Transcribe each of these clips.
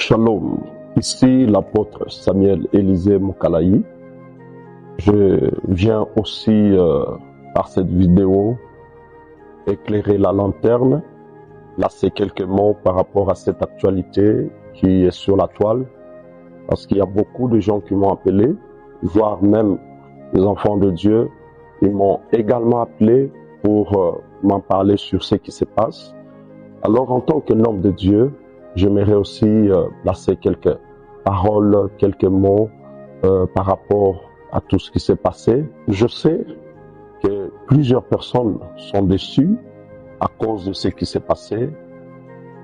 Shalom, ici l'apôtre Samuel Élisée Mokalayi. Je viens aussi par cette vidéo éclairer la lanterne, laisser quelques mots par rapport à cette actualité qui est sur la toile, parce qu'il y a beaucoup de gens qui m'ont appelé, voire même les enfants de Dieu, ils m'ont également appelé pour m'en parler sur ce qui se passe. Alors en tant qu'homme de Dieu, j'aimerais aussi placer quelques paroles, quelques mots par rapport à tout ce qui s'est passé. Je sais que plusieurs personnes sont déçues à cause de ce qui s'est passé.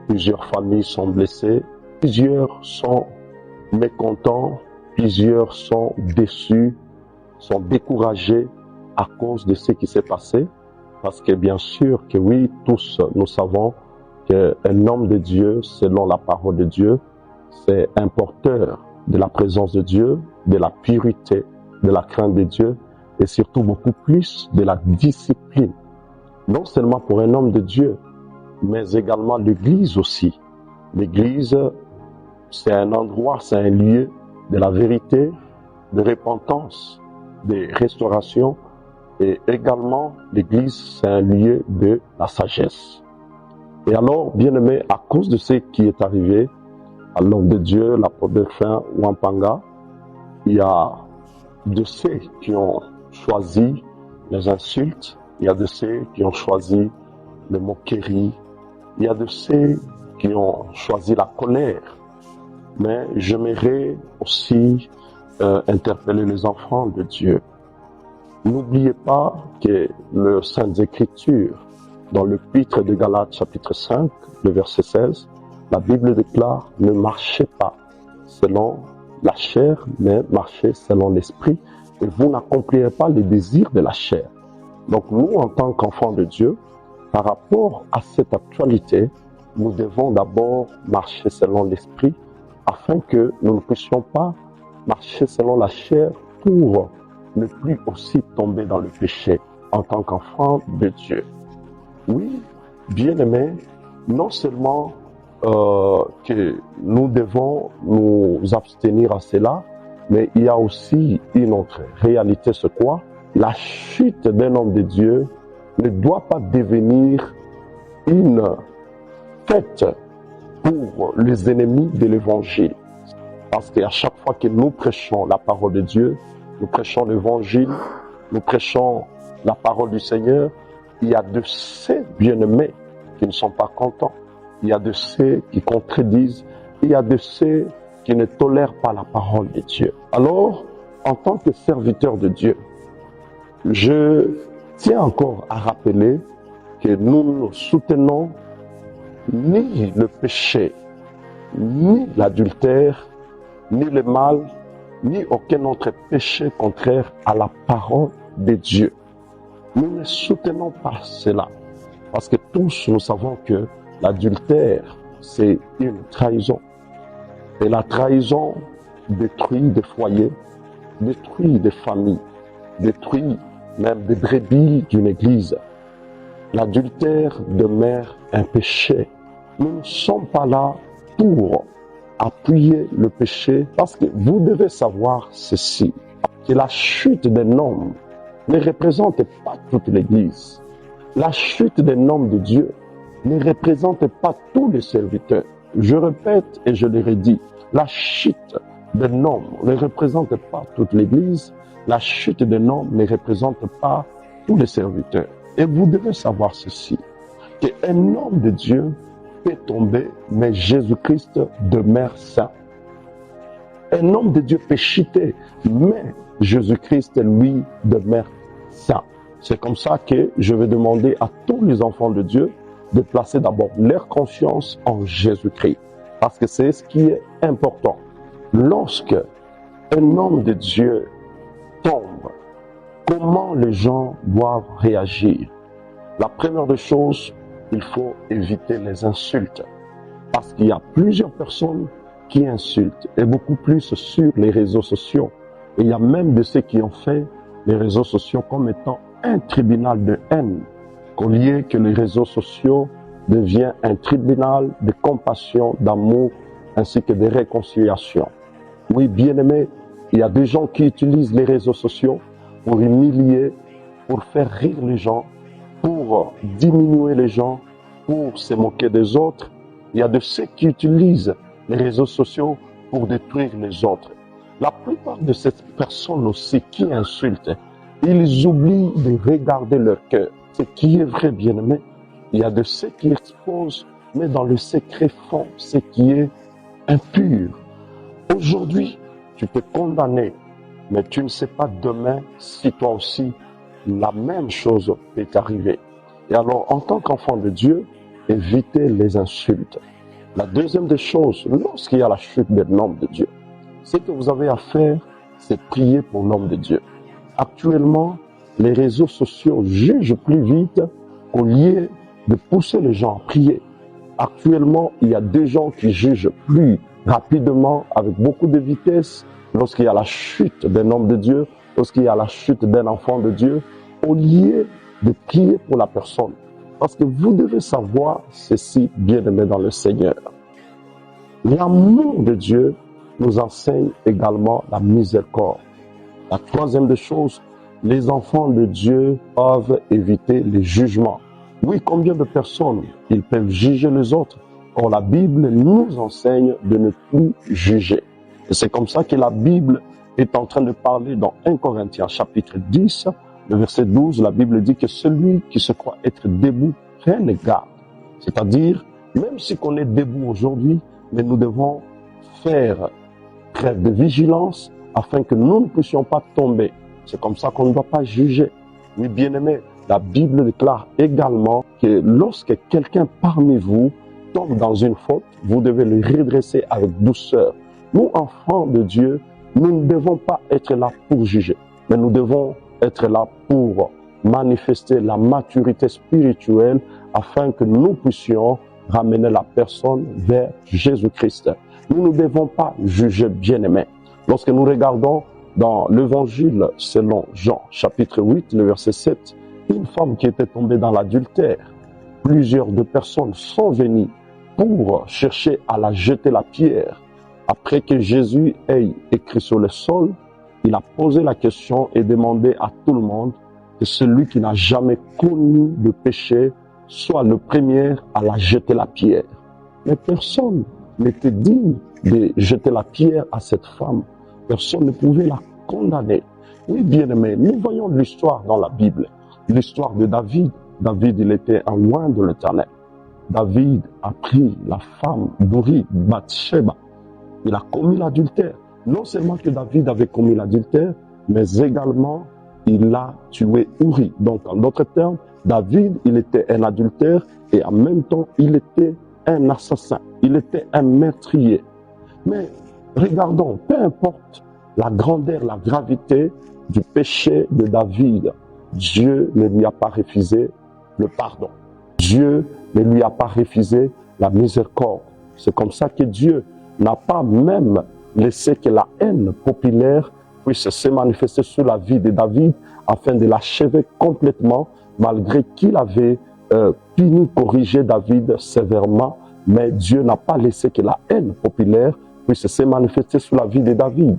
Plusieurs familles sont blessées. Plusieurs sont mécontents. Plusieurs sont déçus, sont découragés à cause de ce qui s'est passé. Parce que bien sûr que oui, tous nous savons qu'un homme de Dieu, selon la parole de Dieu, c'est un porteur de la présence de Dieu, de la pureté, de la crainte de Dieu et surtout beaucoup plus de la discipline. Non seulement pour un homme de Dieu, mais également l'Église aussi. L'Église, c'est un endroit, c'est un lieu de la vérité, de repentance, de restauration et également l'Église, c'est un lieu de la sagesse. Et alors, bien-aimé, à cause de ce qui est arrivé à l'homme de Dieu, l'apôtre de fin Wampanga, il y a de ceux qui ont choisi les insultes, il y a de ceux qui ont choisi les moqueries, il y a de ceux qui ont choisi la colère. Mais j'aimerais aussi interpeller les enfants de Dieu. N'oubliez pas que le Saintes Écritures, dans le l'Épître de Galates, chapitre 5, le verset 16, la Bible déclare « Ne marchez pas selon la chair, mais marchez selon l'esprit, et vous n'accomplirez pas les désirs de la chair. » Donc nous, en tant qu'enfants de Dieu, par rapport à cette actualité, nous devons d'abord marcher selon l'esprit, afin que nous ne puissions pas marcher selon la chair pour ne plus aussi tomber dans le péché en tant qu'enfants de Dieu. Oui, bien-aimés, non seulement que nous devons nous abstenir à cela, mais il y a aussi une autre réalité, c'est quoi? La chute d'un homme de Dieu ne doit pas devenir une fête pour les ennemis de l'Évangile. Parce qu'à chaque fois que nous prêchons la parole de Dieu, nous prêchons l'Évangile, nous prêchons la parole du Seigneur, il y a de ces bien-aimés qui ne sont pas contents. Il y a de ceux qui contredisent. Il y a de ceux qui ne tolèrent pas la parole de Dieu. Alors, en tant que serviteur de Dieu, je tiens encore à rappeler que nous ne soutenons ni le péché, ni l'adultère, ni le mal, ni aucun autre péché contraire à la parole de Dieu. Nous ne soutenons pas cela, parce que tous nous savons que l'adultère, c'est une trahison. Et la trahison détruit des foyers, détruit des familles, détruit même des brebis d'une église. L'adultère demeure un péché. Nous ne sommes pas là pour appuyer le péché, parce que vous devez savoir ceci, que la chute d'un homme ne représente pas toute l'Église. La chute d'un homme de Dieu ne représente pas tous les serviteurs. Je répète et je le redis, la chute d'un homme ne représente pas toute l'Église. La chute d'un homme ne représente pas tous les serviteurs. Et vous devez savoir ceci, qu'un homme de Dieu peut tomber, mais Jésus-Christ demeure saint. Un homme de Dieu peut chuter, mais Jésus-Christ, lui, demeure saint. C'est comme ça que je vais demander à tous les enfants de Dieu de placer d'abord leur confiance en Jésus-Christ. Parce que c'est ce qui est important. Lorsque un homme de Dieu tombe, comment les gens doivent réagir? La première des choses, il faut éviter les insultes. Parce qu'il y a plusieurs personnes qui insultent, et beaucoup plus sur les réseaux sociaux. Et il y a même de ceux qui ont fait les réseaux sociaux comme étant un tribunal de haine, qu'au lieu que les réseaux sociaux deviennent un tribunal de compassion, d'amour ainsi que des réconciliations. Oui, bien-aimés, il y a des gens qui utilisent les réseaux sociaux pour humilier, pour faire rire les gens, pour diminuer les gens, pour se moquer des autres. Il y a de ceux qui utilisent les réseaux sociaux pour détruire les autres. La plupart de ces personnes aussi qui insultent, ils oublient de regarder leur cœur. Ce qui est vrai, bien-aimé, il y a de ceux qui exposent, mais dans le secret fond, ce qui est impur. Aujourd'hui, tu peux condamner, mais tu ne sais pas demain si toi aussi, la même chose peut t'arriver. Et alors, en tant qu'enfant de Dieu, évitez les insultes. La deuxième des choses, lorsqu'il y a la chute d'un homme de Dieu, ce que vous avez à faire, c'est prier pour l'homme de Dieu. Actuellement, les réseaux sociaux jugent plus vite qu'au lieu de pousser les gens à prier. Actuellement, il y a des gens qui jugent plus rapidement, avec beaucoup de vitesse, lorsqu'il y a la chute d'un homme de Dieu, lorsqu'il y a la chute d'un enfant de Dieu, au lieu de prier pour la personne. Parce que vous devez savoir ceci, bien-aimés dans le Seigneur. L'amour de Dieu nous enseigne également la miséricorde. La troisième des choses, les enfants de Dieu doivent éviter les jugements. Oui, combien de personnes ils peuvent juger les autres? Or, la Bible nous enseigne de ne plus juger. Et c'est comme ça que la Bible est en train de parler dans 1 Corinthiens chapitre 10, le verset 12, la Bible dit que celui qui se croit être debout prenne garde. C'est-à-dire, même si on est debout aujourd'hui, mais nous devons faire preuve de vigilance afin que nous ne puissions pas tomber. C'est comme ça qu'on ne doit pas juger. Oui, bien-aimés, la Bible déclare également que lorsque quelqu'un parmi vous tombe dans une faute, vous devez le redresser avec douceur. Nous, enfants de Dieu, nous ne devons pas être là pour juger, mais nous devons être là pour manifester la maturité spirituelle afin que nous puissions ramener la personne vers Jésus-Christ. Nous ne devons pas juger, bien-aimés. Lorsque nous regardons dans l'évangile selon Jean, chapitre 8, le verset 7, une femme qui était tombée dans l'adultère, plusieurs de personnes sont venues pour chercher à la jeter la pierre. Après que Jésus ait écrit sur le sol, il a posé la question et demandé à tout le monde que celui qui n'a jamais connu de péché soit le premier à la jeter la pierre. Mais personne n'était digne de jeter la pierre à cette femme. Personne ne pouvait la condamner. Oui, bien-aimés, nous voyons l'histoire dans la Bible. L'histoire de David. David, il était un loin de l'Éternel. David a pris la femme d'Uri, Bathsheba. Il a commis l'adultère. Non seulement que David avait commis l'adultère, mais également il a tué Uri. Donc, en d'autres termes, David, il était un adultère et en même temps, il était un assassin. Il était un meurtrier. Mais regardons, peu importe la grandeur, la gravité du péché de David, Dieu ne lui a pas refusé le pardon. Dieu ne lui a pas refusé la miséricorde. C'est comme ça que Dieu n'a pas même laissé que la haine populaire puisse se manifester sur la vie de David afin de l'achever complètement, malgré qu'il avait puni, corrigé David sévèrement. Mais Dieu n'a pas laissé que la haine populaire puisse se manifester sur la vie de David.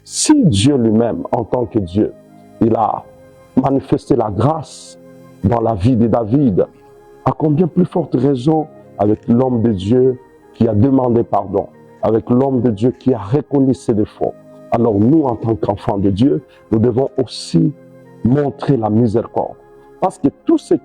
Si Dieu lui-même, en tant que Dieu, il a manifesté la grâce dans la vie de David, à combien plus forte raison avec l'homme de Dieu qui a demandé pardon, avec l'homme de Dieu qui a reconnu ses défauts. Alors nous, en tant qu'enfants de Dieu, nous devons aussi montrer la miséricorde. Parce que tout ce